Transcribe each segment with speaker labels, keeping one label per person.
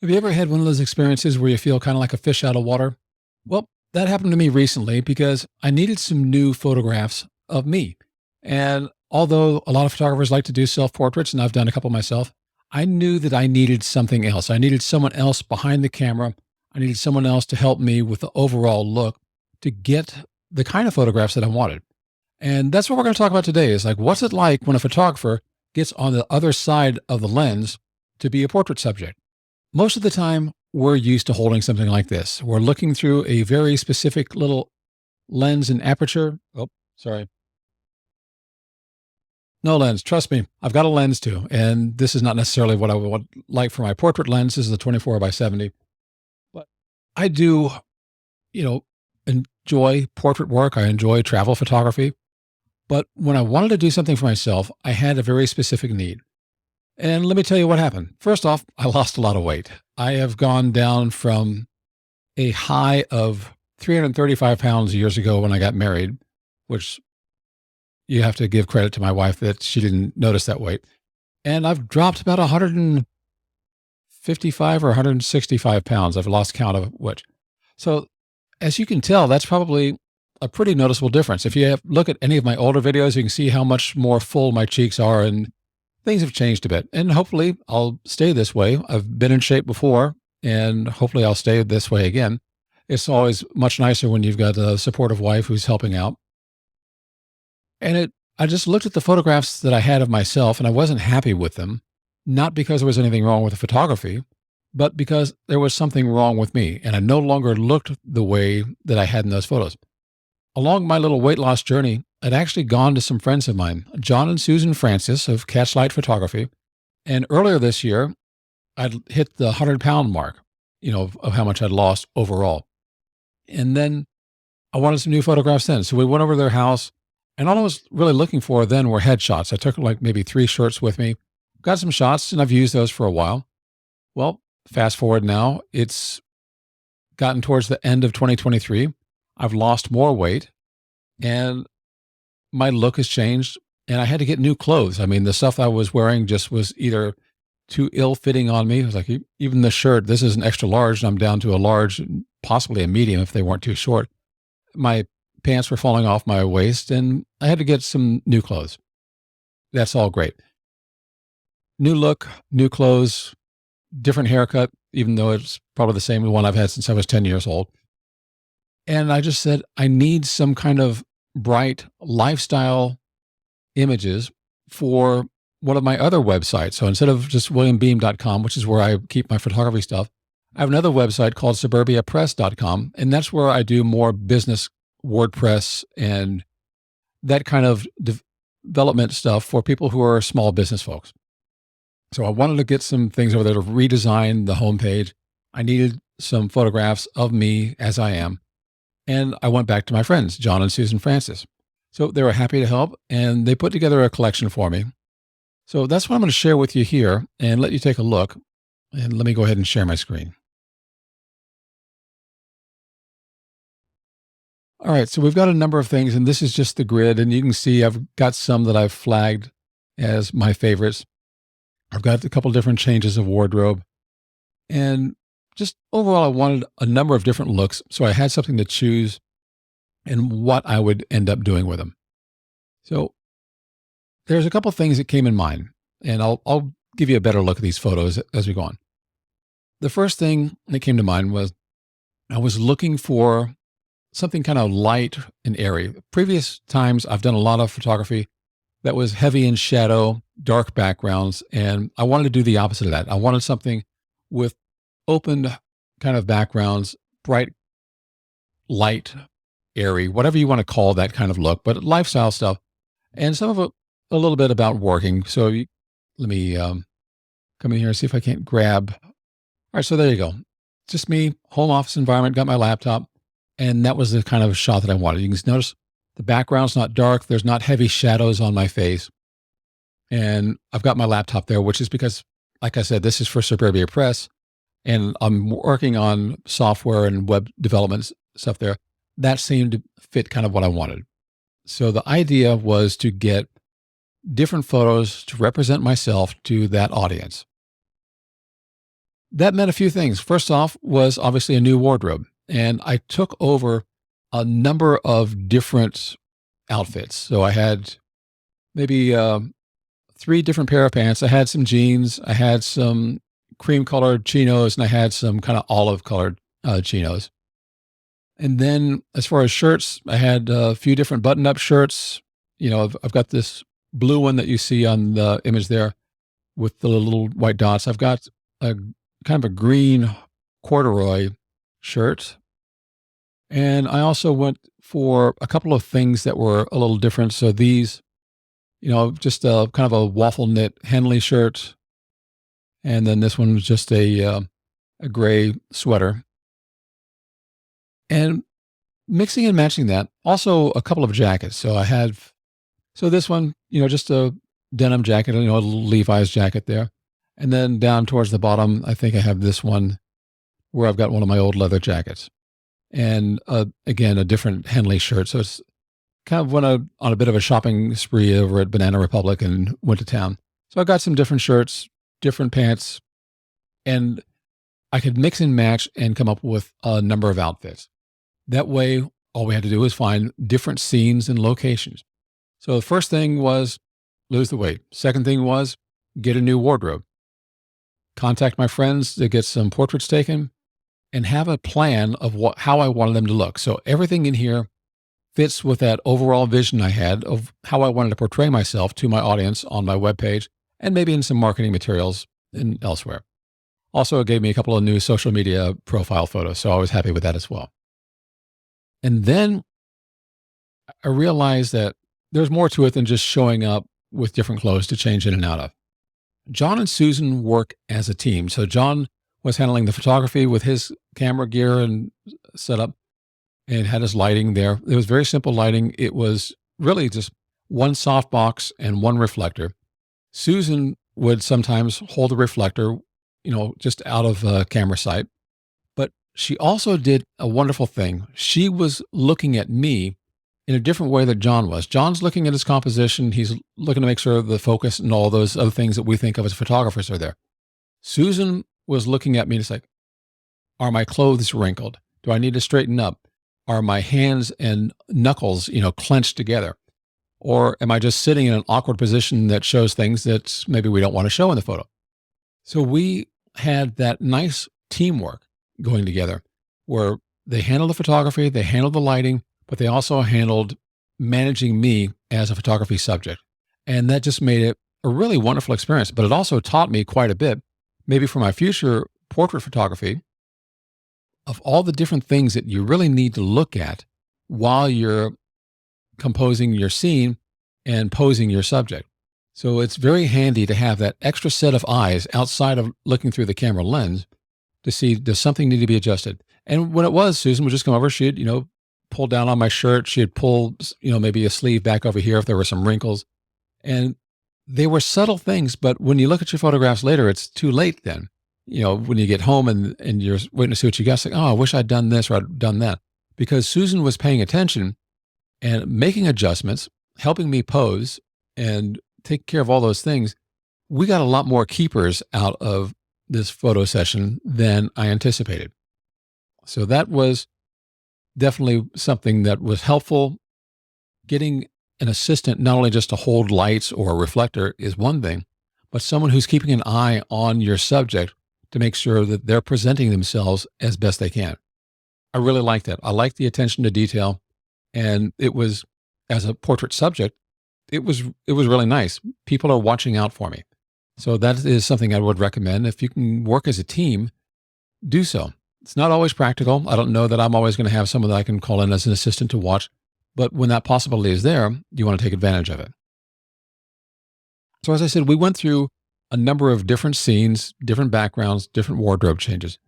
Speaker 1: Have you ever had one of those experiences where you feel kind of like a fish out of water? Well, that happened to me recently because I needed some new photographs of me. And although a lot of photographers like to do self portraits, and I've done a couple myself, I knew that I needed something else. I needed someone else behind the camera. I needed someone else to help me with the overall look to get the kind of photographs that I wanted. And that's what we're going to talk about today is like, what's it like when a photographer gets on the other side of the lens to be a portrait subject? Most of the time, we're used to holding something like this. We're looking through a very specific little lens and aperture. Oh, sorry. No lens. Trust me, I've got a lens too. And this is not necessarily what I would like for my portrait lens. This is a 24 by 70. But I do, you know, enjoy portrait work. I enjoy travel photography. But when I wanted to do something for myself, I had a very specific need. And let me tell you what happened. First off, I lost a lot of weight. I have gone down from a high of 335 pounds years ago when I got married, which you have to give credit to my wife that she didn't notice that weight. And I've dropped about 155 or 165 pounds. I've lost count of which. So, as you can tell, that's probably a pretty noticeable difference. If you look at any of my older videos, you can see how much more full my cheeks are and things have changed a bit. And hopefully I'll stay this way. I've been in shape before and hopefully I'll stay this way again. It's always much nicer when you've got a supportive wife who's helping out. And I just looked at the photographs that I had of myself and I wasn't happy with them, not because there was anything wrong with the photography, but because there was something wrong with me. And I no longer looked the way that I had in those photos. Along my little weight loss journey, I'd actually gone to some friends of mine, John and Susan Francis of Catchlight Photography. And earlier this year, I'd hit the 100-pound mark, of how much I'd lost overall. And then I wanted some new photographs then. So we went over to their house, and all I was really looking for then were headshots. I took like maybe 3 shirts with me, got some shots, and I've used those for a while. Well, fast forward now, it's gotten towards the end of 2023. I've lost more weight, and my look has changed, and I had to get new clothes. I mean, the stuff I was wearing just was either too ill fitting on me. It was like, even the shirt, this is an extra large, and I'm down to a large, possibly a medium if they weren't too short. My pants were falling off my waist, and I had to get some new clothes. That's all great. New look, new clothes, different haircut, even though it's probably the same one I've had since I was 10 years old. And I just said, I need some kind of bright lifestyle images for one of my other websites. So instead of just williambeam.com, which is where I keep my photography stuff, I have another website called suburbiapress.com. And that's where I do more business WordPress and that kind of development stuff for people who are small business folks. So I wanted to get some things over there to redesign the homepage. I needed some photographs of me as I am. And I went back to my friends, John and Susan Francis. So they were happy to help, and they put together a collection for me. So that's what I'm going to share with you here and let you take a look. And let me go ahead and share my screen. All right, so we've got a number of things, and this is just the grid. And you can see I've got some that I've flagged as my favorites. I've got a couple different changes of wardrobe. And just overall, I wanted a number of different looks. So I had something to choose and what I would end up doing with them. So there's a couple things that came in mind, and I'll give you a better look at these photos as we go on. The first thing that came to mind was I was looking for something kind of light and airy. Previous times I've done a lot of photography that was heavy in shadow, dark backgrounds, and I wanted to do the opposite of that. I wanted something with open kind of backgrounds, bright, light, airy, whatever you want to call that kind of look, but lifestyle stuff. And some of it a little bit about working. So let me come in here and see if I can't grab. All right, so there you go. Just me, home office environment, got my laptop, and that was the kind of shot that I wanted. You can notice the background's not dark. There's not heavy shadows on my face. And I've got my laptop there, which is because, like I said, this is for Suburbia Press. And I'm working on software and web development stuff there. That seemed to fit kind of what I wanted. So the idea was to get different photos to represent myself to that audience. That meant a few things. First off was obviously a new wardrobe, and I took over a number of different outfits. So I had maybe 3 different pair of pants. I had some jeans, I had some cream colored chinos, and I had some kind of olive colored chinos. And then as far as shirts, I had a few different button up shirts. I've got this blue one that you see on the image there with the little white dots. I've got a kind of a green corduroy shirt. And I also went for a couple of things that were a little different. So these, just a kind of a waffle knit Henley shirt. And then this one was just a gray sweater. And mixing and matching that, also a couple of jackets. So this one, just a denim jacket, a little Levi's jacket there. And then down towards the bottom, I think I have this one where I've got one of my old leather jackets. And again, a different Henley shirt. So it's kind of went on a bit of a shopping spree over at Banana Republic and went to town. So I got some different shirts, different pants, and I could mix and match and come up with a number of outfits. That way, all we had to do was find different scenes and locations. So the first thing was lose the weight. Second thing was get a new wardrobe. Contact my friends to get some portraits taken and have a plan of how I wanted them to look. So everything in here fits with that overall vision I had of how I wanted to portray myself to my audience on my webpage and maybe in some marketing materials and elsewhere. Also, it gave me a couple of new social media profile photos, so I was happy with that as well. And then I realized that there's more to it than just showing up with different clothes to change in and out of. John and Susan work as a team. So John was handling the photography with his camera gear and setup and had his lighting there. It was very simple lighting. It was really just one softbox and one reflector. Susan would sometimes hold the reflector, just out of camera sight. But she also did a wonderful thing. She was looking at me in a different way that John was. John's looking at his composition. He's looking to make sure the focus and all those other things that we think of as photographers are there. Susan was looking at me and it's like, are my clothes wrinkled? Do I need to straighten up? Are my hands and knuckles, clenched together? Or am I just sitting in an awkward position that shows things that maybe we don't want to show in the photo? So we had that nice teamwork going together where they handled the photography, they handled the lighting, but they also handled managing me as a photography subject. And that just made it a really wonderful experience. But it also taught me quite a bit, maybe for my future portrait photography, of all the different things that you really need to look at while you're composing your scene and posing your subject. So it's very handy to have that extra set of eyes outside of looking through the camera lens to see, does something need to be adjusted? And when it was, Susan would just come over, she'd, pull down on my shirt. She'd pull, maybe a sleeve back over here if there were some wrinkles. And they were subtle things, but when you look at your photographs later, it's too late then. When you get home and you're waiting to see what you got, it's like, oh, I wish I'd done this or I'd done that. Because Susan was paying attention and making adjustments, helping me pose and take care of all those things. We got a lot more keepers out of this photo session than I anticipated. So that was definitely something that was helpful. Getting an assistant, not only just to hold lights or a reflector is one thing, but someone who's keeping an eye on your subject to make sure that they're presenting themselves as best they can. I really liked that. I liked the attention to detail. And it was, as a portrait subject, it was really nice. People are watching out for me. So that is something I would recommend. If you can work as a team, do so. It's not always practical. I don't know that I'm always going to have someone that I can call in as an assistant to watch, but when that possibility is there, you want to take advantage of it. So as I said, we went through a number of different scenes, different backgrounds, different wardrobe changes.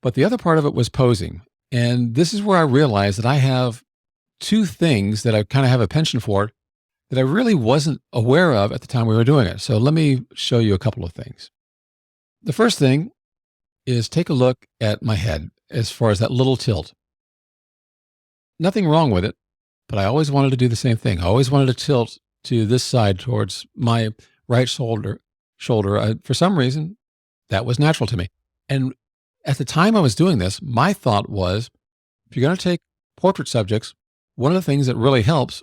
Speaker 1: But the other part of it was posing. And this is where I realized that I have 2 things that I kind of have a penchant for that I really wasn't aware of at the time we were doing it. So let me show you a couple of things. The first thing is take a look at my head as far as that little tilt. Nothing wrong with it, but I always wanted to do the same thing. I always wanted to tilt to this side towards my right shoulder. For some reason, that was natural to me. And at the time I was doing this, my thought was, if you're going to take portrait subjects, one of the things that really helps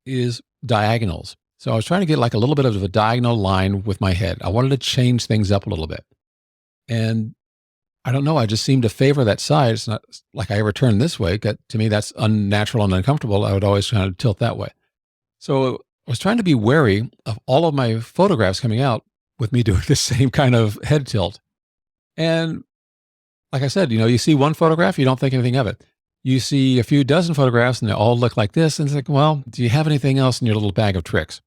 Speaker 1: is diagonals. So I was trying to get like a little bit of a diagonal line with my head. I wanted to change things up a little bit. And I don't know, I just seemed to favor that side. It's not like I ever turned this way. To me, that's unnatural and uncomfortable. I would always kind of tilt that way. So I was trying to be wary of all of my photographs coming out with me doing the same kind of head tilt. And like I said, you see one photograph, you don't think anything of it. You see a few dozen photographs and they all look like this. And it's like, well, do you have anything else in your little bag of tricks?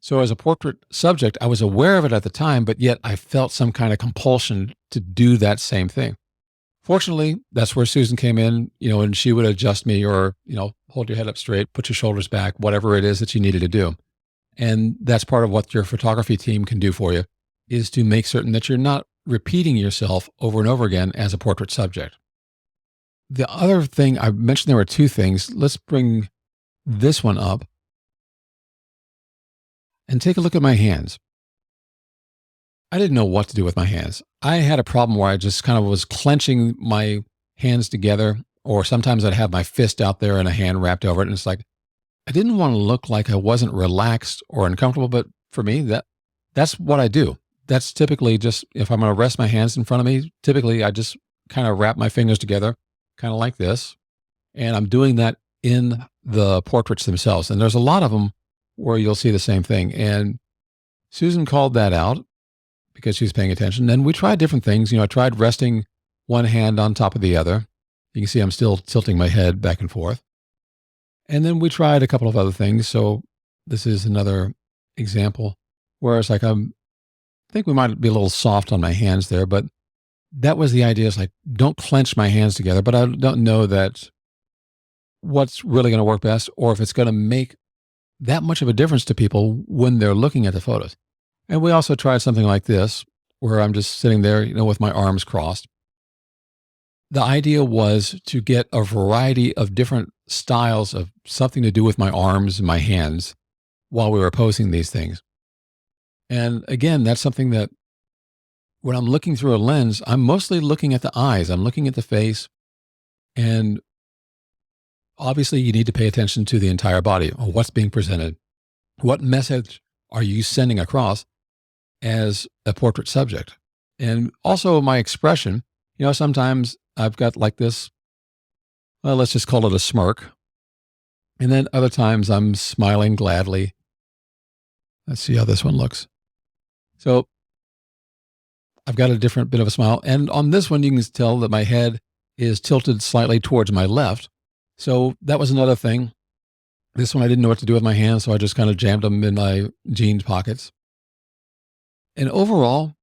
Speaker 1: So as a portrait subject, I was aware of it at the time, but yet I felt some kind of compulsion to do that same thing. Fortunately, that's where Susan came in, and she would adjust me or, hold your head up straight, put your shoulders back, whatever it is that you needed to do. And that's part of what your photography team can do for you, is to make certain that you're not repeating yourself over and over again as a portrait subject. The other thing I mentioned, there were two things. Let's bring this one up and take a look at my hands. I didn't know what to do with my hands. I had a problem where I just kind of was clenching my hands together, or sometimes I'd have my fist out there and a hand wrapped over it. And it's like, I didn't want to look like I wasn't relaxed or uncomfortable, but for me, that's what I do. That's typically just, if I'm going to rest my hands in front of me, typically I just kind of wrap my fingers together, kind of like this. And I'm doing that in the portraits themselves. And there's a lot of them where you'll see the same thing. And Susan called that out because she was paying attention. And we tried different things. I tried resting one hand on top of the other. You can see I'm still tilting my head back and forth. And then we tried a couple of other things. So this is another example where it's like, I think we might be a little soft on my hands there, but that was the idea. It's like, don't clench my hands together, but I don't know that what's really going to work best, or if it's going to make that much of a difference to people when they're looking at the photos. And we also tried something like this, where I'm just sitting there, with my arms crossed. The idea was to get a variety of different styles of something to do with my arms and my hands while we were posing these things. And again, that's something that when I'm looking through a lens, I'm mostly looking at the eyes, I'm looking at the face. And obviously, you need to pay attention to the entire body, or what's being presented. What message are you sending across as a portrait subject? And also my expression, sometimes I've got like this, well, let's just call it a smirk. And then other times I'm smiling gladly. Let's see how this one looks. So I've got a different bit of a smile. And on this one, you can tell that my head is tilted slightly towards my left. So that was another thing. This one, I didn't know what to do with my hands, so I just kind of jammed them in my jeans pockets. And overall,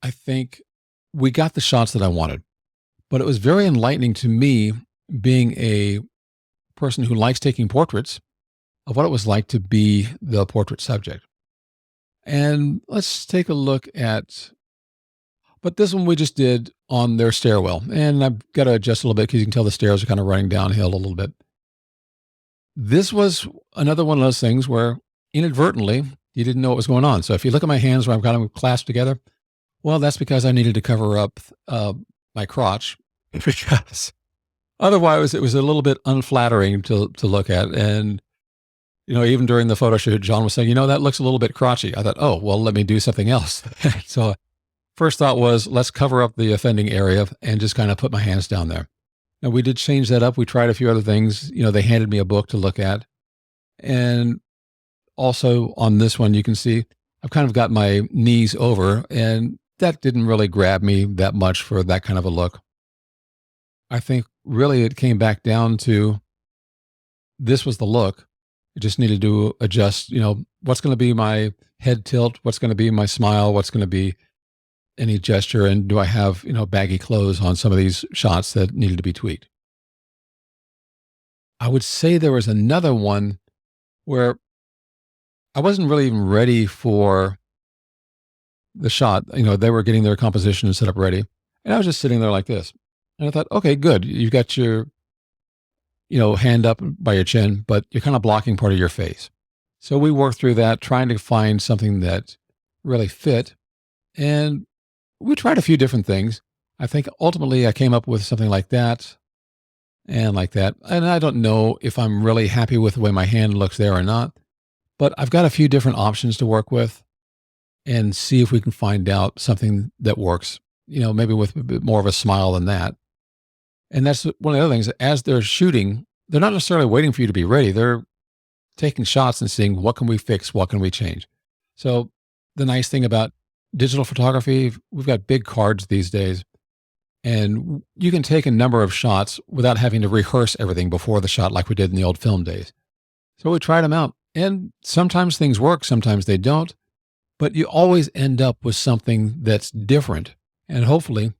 Speaker 1: I think we got the shots that I wanted. But it was very enlightening to me, being a person who likes taking portraits, of what it was like to be the portrait subject. And let's take a look at, but this one we just did on their stairwell. And I've got to adjust a little bit because you can tell the stairs are kind of running downhill a little bit. This was another one of those things where inadvertently you didn't know what was going on. So if you look at my hands where I've got them clasped together, well, that's because I needed to cover up my crotch, because otherwise it was a little bit unflattering to look at. And, even during the photo shoot, John was saying, that looks a little bit crotchy. I thought, oh, well, let me do something else. So first thought was, let's cover up the offending area and just kind of put my hands down there. And we did change that up. We tried a few other things. They handed me a book to look at. And also on this one, you can see I've kind of got my knees over, and that didn't really grab me that much for that kind of a look. I think really it came back down to, this was the look. I just needed to adjust, what's going to be my head tilt, what's going to be my smile, what's going to be any gesture, and do I have, baggy clothes on some of these shots that needed to be tweaked. I would say there was another one where I wasn't really even ready for the shot. They were getting their composition and setup ready. And I was just sitting there like this. And I thought, okay, good. You've got your, hand up by your chin, but you're kind of blocking part of your face. So we worked through that, trying to find something that really fit. And we tried a few different things. I think ultimately I came up with something like that and like that. And I don't know if I'm really happy with the way my hand looks there or not, but I've got a few different options to work with and see if we can find out something that works, maybe with a bit more of a smile than that. And that's one of the other things. As they're shooting, they're not necessarily waiting for you to be ready. They're taking shots and seeing what can we fix, what can we change. So the nice thing about digital photography, we've got big cards these days, and you can take a number of shots without having to rehearse everything before the shot like we did in the old film days. So we tried them out, and sometimes things work, sometimes they don't, but you always end up with something that's different, and hopefully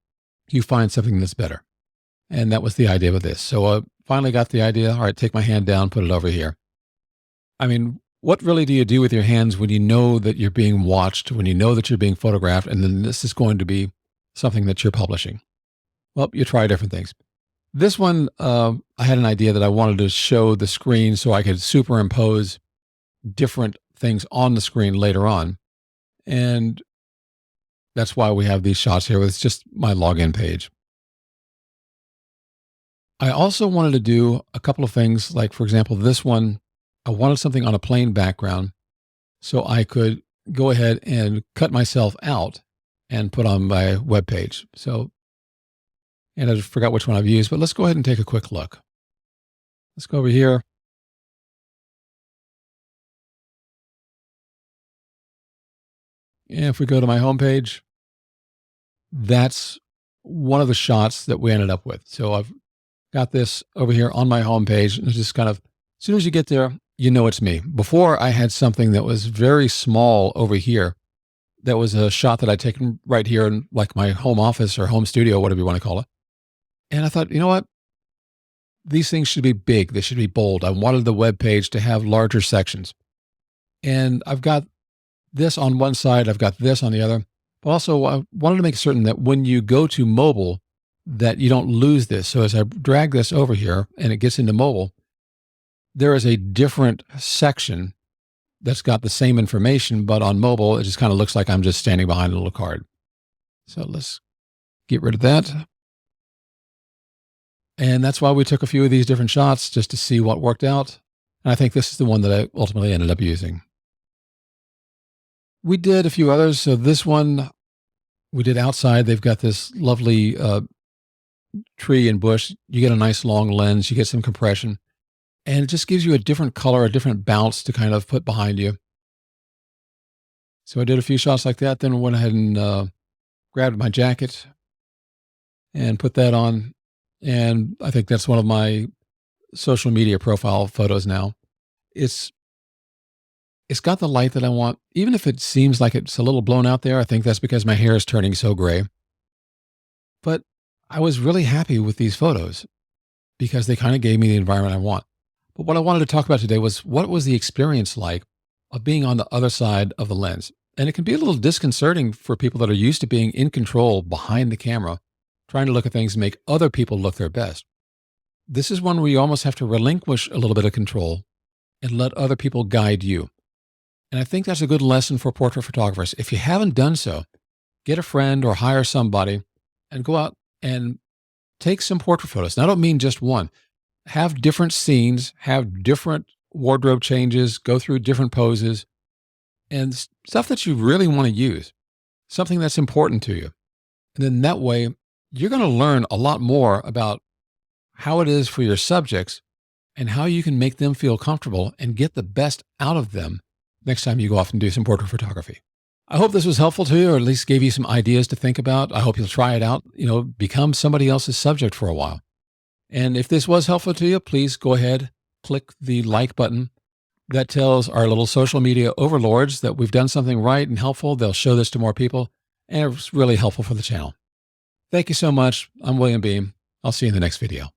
Speaker 1: you find something that's better. And that was the idea with this. So I finally got the idea. All right, take my hand down, put it over here. I mean, what really do you do with your hands when you know that you're being watched, when you know that you're being photographed, and then this is going to be something that you're publishing? Well, you try different things. This one, I had an idea that I wanted to show the screen so I could superimpose different things on the screen later on. And that's why we have these shots here. It's just my login page. I also wanted to do a couple of things, like, for example, this one, I wanted something on a plain background so I could go ahead and cut myself out and put on my web page. So, and I forgot which one I've used, but let's go ahead and take a quick look. Let's go over here. And if we go to my homepage, that's one of the shots that we ended up with. So I've got this over here on my homepage, and it's just kind of, as soon as you get there, you know it's me. Before, I had something that was very small over here. That was a shot that I'd taken right here in like my home office or home studio, whatever you want to call it. And I thought, you know what? These things should be big. They should be bold. I wanted the web page to have larger sections. And I've got this on one side, I've got this on the other. But also, I wanted to make certain that when you go to mobile, that you don't lose this. So as I drag this over here and it gets into mobile, there is a different section that's got the same information, but on mobile, it just kind of looks like I'm just standing behind a little card. So let's get rid of that. And that's why we took a few of these different shots just to see what worked out. And I think this is the one that I ultimately ended up using. We did a few others. So this one we did outside. They've got this lovely tree and bush. You get a nice long lens, you get some compression, and it just gives you a different color, a different bounce to kind of put behind you. So I did a few shots like that, then went ahead and grabbed my jacket and put that on. And I think that's one of my social media profile photos now. It's it's got the light that I want. Even if it seems like it's a little blown out there, I think that's because my hair is turning so gray. But I was really happy with these photos because they kind of gave me the environment I want. But what I wanted to talk about today was what was the experience like of being on the other side of the lens? And it can be a little disconcerting for people that are used to being in control behind the camera, trying to look at things and make other people look their best. This is one where you almost have to relinquish a little bit of control and let other people guide you. And I think that's a good lesson for portrait photographers. If you haven't done so, get a friend or hire somebody and go out and take some portrait photos. And I don't mean just one. Have different scenes, have different wardrobe changes, go through different poses, and stuff that you really want to use, something that's important to you. And then that way, you're going to learn a lot more about how it is for your subjects and how you can make them feel comfortable and get the best out of them next time you go off and do some portrait photography. I hope this was helpful to you, or at least gave you some ideas to think about. I hope you'll try it out, become somebody else's subject for a while. And if this was helpful to you, please go ahead, click the like button. That tells our little social media overlords that we've done something right and helpful. They'll show this to more people, and it's really helpful for the channel. Thank you so much. I'm William Beem. I'll see you in the next video.